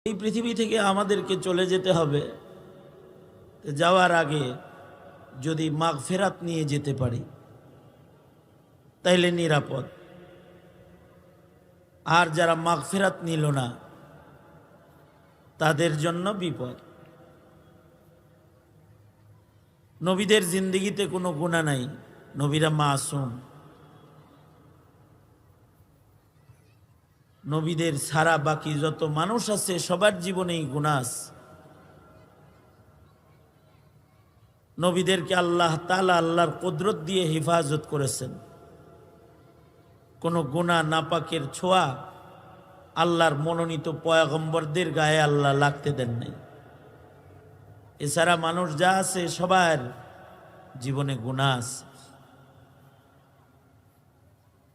এই পৃথিবী থেকে আমাদেরকে চলে যেতে হবে। যাওয়ার আগে যদি মাগফিরাত নিয়ে যেতে পারি তাইলে নিরাপদ। আর যারা মাগফিরাত নিল না তাদের জন্য বিপদ। নবীদের জিন্দেগিতে কোনো গুনাহ নাই, নবীরা মাসুম। নবীদের ছাড়া বাকি যত মানুষ আছে সবার জীবনেই গুনাহ আছে। নবীদেরকে আল্লাহ তাআলা আল্লাহর কুদরত দিয়ে হেফাজত করেছেন। কোনো গুনাহ নাপাকের ছোঁয়া আল্লাহর মনোনীত পয়গম্বরদের গায়ে আল্লাহ লাগতে দেন নাই। এছাড়া মানুষ যা আছে সবার জীবনে গুনাহ আছে,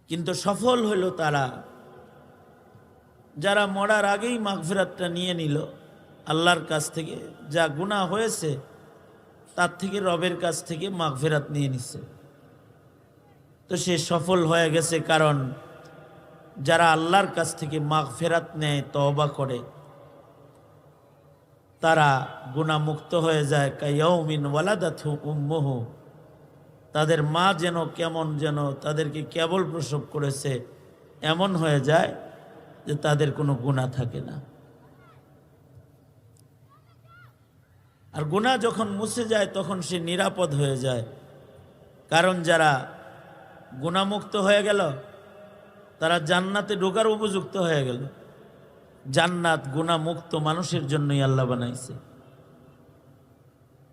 কিন্তু সফল হইল তারা যারা মরার আগেই মাগফিরাতটা নিয়ে নিল আল্লাহর কাছ থেকে। যা গুনাহ হয়েছে তার থেকে রবের কাছ থেকে মাগফিরাত নিয়ে নিছে, তো সে সফল হয়ে গেছে। কারণ যারা আল্লাহর কাছ থেকে মাগফিরাত নেয়, তওবা করে, তারা গুনাহমুক্ত হয়ে যায়। কায়াউমিন ওয়ালাদাতহু উম্মুহু, তাদের মা যেন কেমন যেন তাদেরকে কেবল প্রসব করেছে এমন হয়ে যায় যে তাদের কোনো গুনাহ থাকে না। আর গুনাহ যখন মুছে যায় তখন সে নিরাপদ হয়ে যায়। কারণ যারা গুনাহমুক্ত হয়ে গেল তারা জান্নাতে ঢোকার উপযুক্ত হয়ে গেল। জান্নাত গুনাহমুক্ত মানুষের জন্যই আল্লাহ বানাইছে।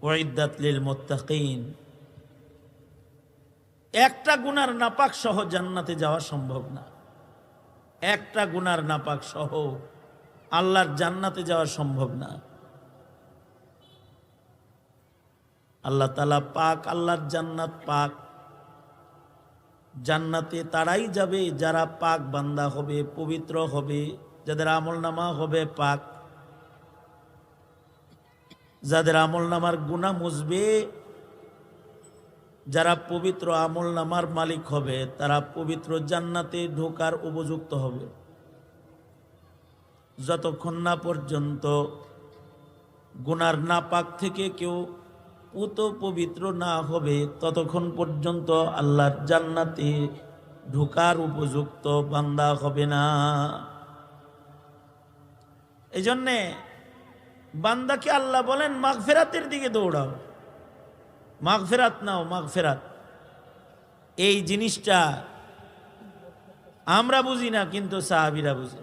উইদ্দাত লিল মুত্তাকিন। একটা গুনার নাপাক সহ জান্নাতে যাওয়া সম্ভব না। একটা গুনার নাপাক সহ আল্লাহর জান্নাতে যাওয়া সম্ভব না। আল্লাহ তাআলা পাক, আল্লাহর জান্নাত পাক। জান্নাতে তারাই যাবে যারা পাক বান্দা হবে, পবিত্র হবে, যাদের আমলনামা হবে পাক, যাদের আমলনামার গুনাহ মুছবে, যারা পবিত্র আমলনামার মালিক হবে তারা পবিত্র জান্নাতে ঢোকার উপযুক্ত হবে। যতক্ষণ না পর্যন্ত গুনার নাপাক থেকে কেউ পুত পবিত্র না হবে ততক্ষণ পর্যন্ত আল্লাহর জান্নাতে ঢোকার উপযুক্ত বান্দা হবে না। এই জন্যে বান্দাকে আল্লাহ বলেন মাগফিরাতের দিকে দৌড়াও, মাগফিরাত নাও, মাগফিরাত। এই জিনিসটা আমরা বুঝি না, কিন্তু সাহাবীরা বুঝে।